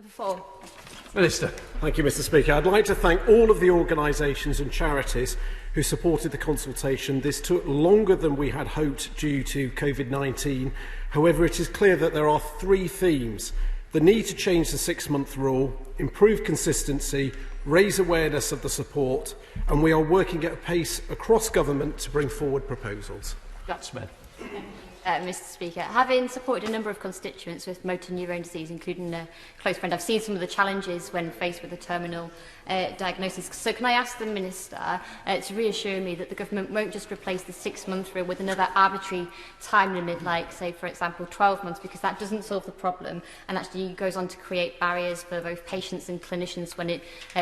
floor. Minister. Thank you, Mr Speaker. I'd like to thank all of the organisations and charities who supported the consultation. This took longer than we had hoped due to COVID-19. However, it is clear that there are three themes: the need to change the 6-month rule, improve consistency, raise awareness of the support, and we are working at a pace across government to bring forward proposals. Smith. Mr Speaker, having supported a number of constituents with motor neurone disease, including a close friend, I've seen some of the challenges when faced with a terminal diagnosis. So can I ask the Minister to reassure me that the government won't just replace the 6-month rule with another arbitrary time limit, like, say, for example, 12 months, because that doesn't solve the problem and actually goes on to create barriers for both patients and clinicians when it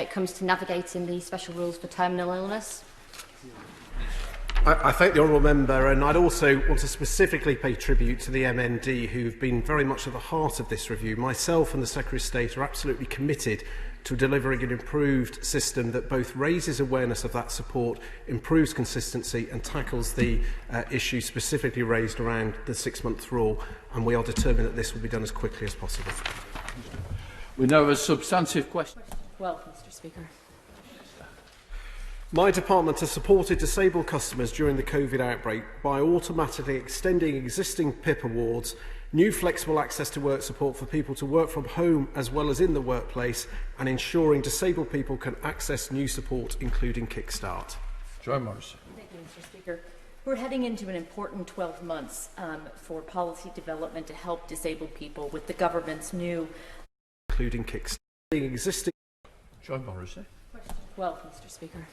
comes to navigating the special rules for terminal illness? I thank the honourable member, and I'd also want to specifically pay tribute to the MND who've been very much at the heart of this review. Myself and the Secretary of State are absolutely committed to delivering an improved system that both raises awareness of that support, improves consistency and tackles the issue specifically raised around the 6-month rule, and we are determined that this will be done as quickly as possible. We now have a substantive question. Well, Mr Speaker. My department has supported disabled customers during the COVID outbreak by automatically extending existing PIP awards, new flexible access to work support for people to work from home as well as in the workplace, and ensuring disabled people can access new support, including Kickstart. Joy Morrison. Thank you, Mr Speaker. We're heading into an important 12 months for policy development to help disabled people with the government's new... Including Kickstart. Existing... Joy Morrison. Well, Mr Speaker.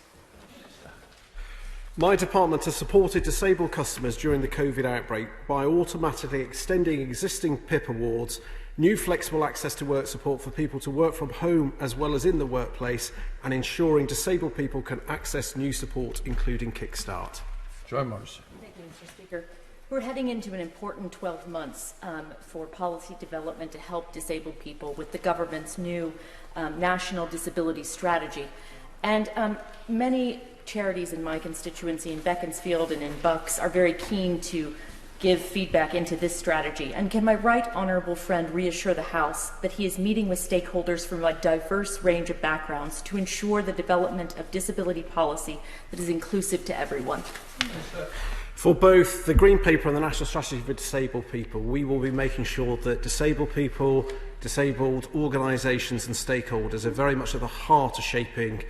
My department has supported disabled customers during the COVID outbreak by automatically extending existing PIP awards, new flexible access to work support for people to work from home as well as in the workplace, and ensuring disabled people can access new support, including Kickstart. Joy Morrison. Thank you, Mr Speaker. We're heading into an important 12 months for policy development to help disabled people with the government's new national disability strategy. And many charities in my constituency in Beaconsfield and in Bucks are very keen to give feedback into this strategy. And can my right honourable friend reassure the House that he is meeting with stakeholders from a diverse range of backgrounds to ensure the development of disability policy that is inclusive to everyone? For both the Green Paper and the National Strategy for Disabled People, we will be making sure that disabled people, disabled organisations and stakeholders are very much at the heart of shaping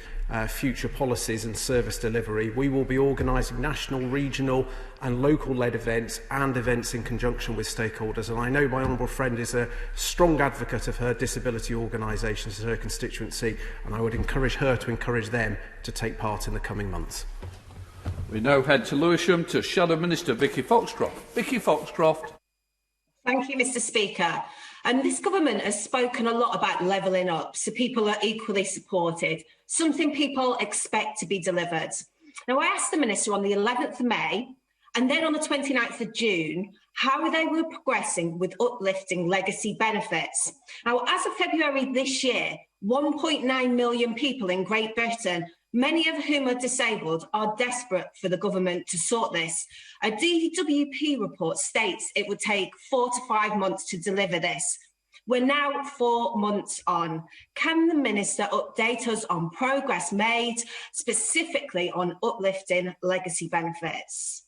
future policies and service delivery. We will be organising national, regional and local-led events and events in conjunction with stakeholders. And I know my honourable friend is a strong advocate of her disability organisations in her constituency, and I would encourage her to encourage them to take part in the coming months. We now head to Lewisham to Shadow Minister Vicky Foxcroft. Vicky Foxcroft. Thank you, Mr Speaker. This government has spoken a lot about levelling up so people are equally supported, something people expect to be delivered. Now, I asked the Minister on the 11th of May and then on the 29th of June how they were progressing with uplifting legacy benefits. Now, as of February this year, 1.9 million people in Great Britain, many of whom are disabled, are desperate for the government to sort this. A DWP report states it would take 4 to 5 months to deliver this. We're now 4 months on. Can the Minister update us on progress made, specifically on uplifting legacy benefits?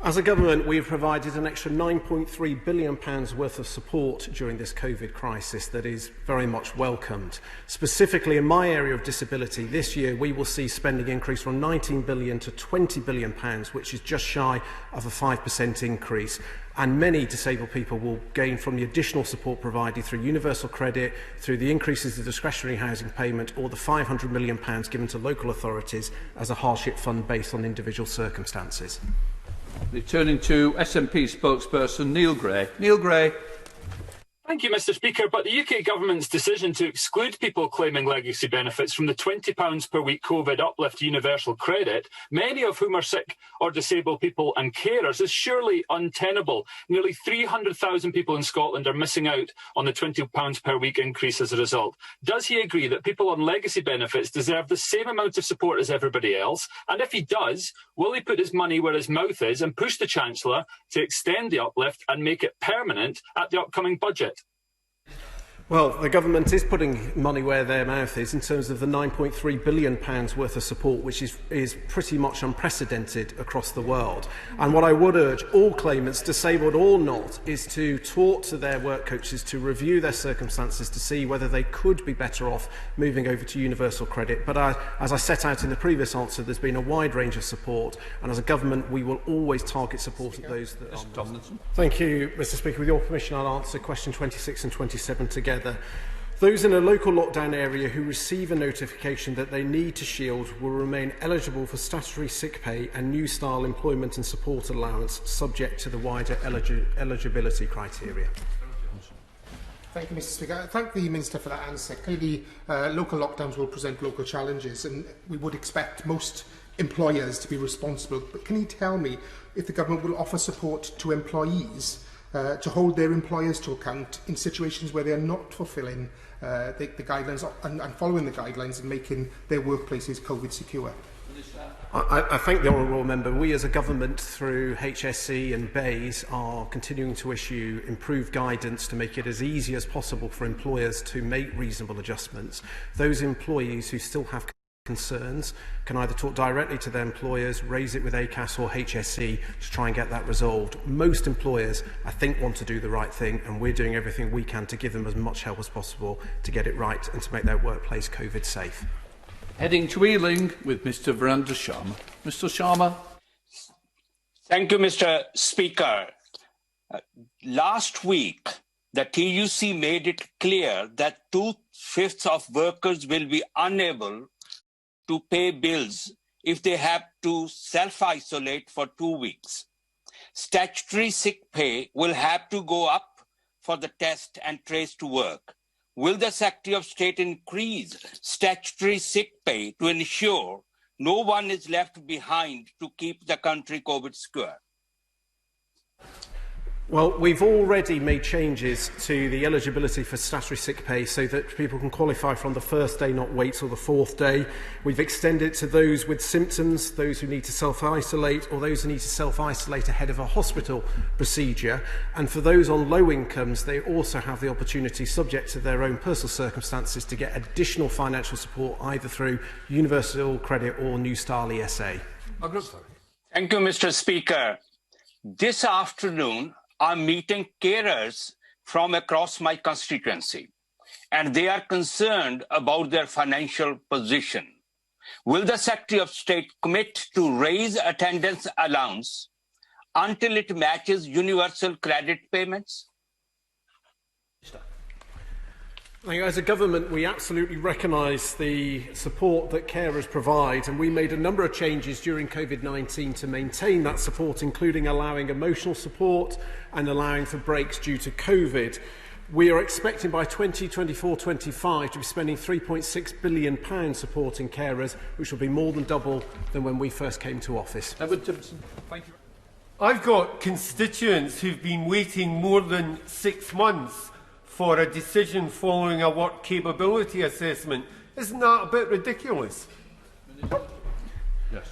As a government, we have provided an extra £9.3 billion worth of support during this COVID crisis that is very much welcomed. Specifically, in my area of disability, this year we will see spending increase from £19 billion to £20 billion, which is just shy of a 5% increase. And many disabled people will gain from the additional support provided through universal credit, through the increases of discretionary housing payment, or the £500 million given to local authorities as a hardship fund based on individual circumstances. Returning to SNP spokesperson Neil Gray. Neil Gray. Thank you, Mr Speaker, but the UK Government's decision to exclude people claiming legacy benefits from the £20 per week COVID uplift universal credit, many of whom are sick or disabled people and carers, is surely untenable. Nearly 300,000 people in Scotland are missing out on the £20 per week increase as a result. Does he agree that people on legacy benefits deserve the same amount of support as everybody else? And if he does, will he put his money where his mouth is and push the Chancellor to extend the uplift and make it permanent at the upcoming budget? Well, the government is putting money where their mouth is in terms of the £9.3 billion worth of support, which is pretty much unprecedented across the world. And what I would urge all claimants, disabled or not, is to talk to their work coaches to review their circumstances to see whether they could be better off moving over to universal credit. But as I set out in the previous answer, there's been a wide range of support, and as a government we will always target support at those that are. Tomlinson. Thank you, Mr. Speaker. With your permission, I'll answer question 26 and 27 together. Those in a local lockdown area who receive a notification that they need to shield will remain eligible for statutory sick pay and new style employment and support allowance, subject to the wider eligibility criteria. Thank you, Mr. Speaker. I thank the Minister for that answer. Clearly, local lockdowns will present local challenges, and we would expect most employers to be responsible. But can you tell me if the government will offer support to employees to hold their employers to account in situations where they are not fulfilling the guidelines and following the guidelines and making their workplaces COVID secure? I thank the honourable member. We as a government through HSE and BEIS are continuing to issue improved guidance to make it as easy as possible for employers to make reasonable adjustments. Those employees who still have concerns can either talk directly to their employers, raise it with ACAS or HSE to try and get that resolved. Most employers, I think, want to do the right thing, and we're doing everything we can to give them as much help as possible to get it right and to make their workplace COVID safe. Heading to Ealing with Mr Virendra Sharma. Mr Sharma. Thank you, Mr Speaker. Last week, the TUC made it clear that 2/5 of workers will be unable to pay bills if they have to self-isolate for 2 weeks. Statutory sick pay will have to go up for the test and trace to work. Will the Secretary of State increase statutory sick pay to ensure no one is left behind to keep the country COVID secure? Well, we've already made changes to the eligibility for statutory sick pay so that people can qualify from the first day, not wait till the 4th day. We've extended it to those with symptoms, those who need to self-isolate, or those who need to self-isolate ahead of a hospital procedure. And for those on low incomes, they also have the opportunity, subject to their own personal circumstances, to get additional financial support either through universal credit or New Style ESA. Thank you, Mr. Speaker. This afternoon, I'm meeting carers from across my constituency, and they are concerned about their financial position. Will the Secretary of State commit to raise attendance allowance until it matches universal credit payments? As a government, we absolutely recognise the support that carers provide, and we made a number of changes during COVID-19 to maintain that support, including allowing emotional support and allowing for breaks due to COVID. We are expecting by 2024-25 to be spending £3.6 billion supporting carers, which will be more than double than when we first came to office. Edward Timpson. Thank you. I've got constituents who've been waiting more than 6 months for a decision following a work capability assessment. Isn't that a bit ridiculous? Yes.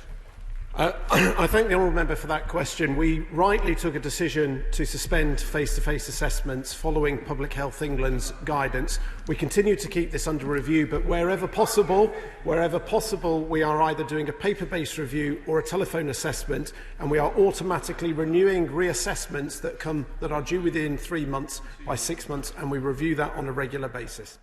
I thank the honourable member for that question. We rightly took a decision to suspend face-to-face assessments following Public Health England's guidance. We continue to keep this under review, but wherever possible, we are either doing a paper-based review or a telephone assessment, and we are automatically renewing reassessments that are due within 3 months by 6 months, and we review that on a regular basis.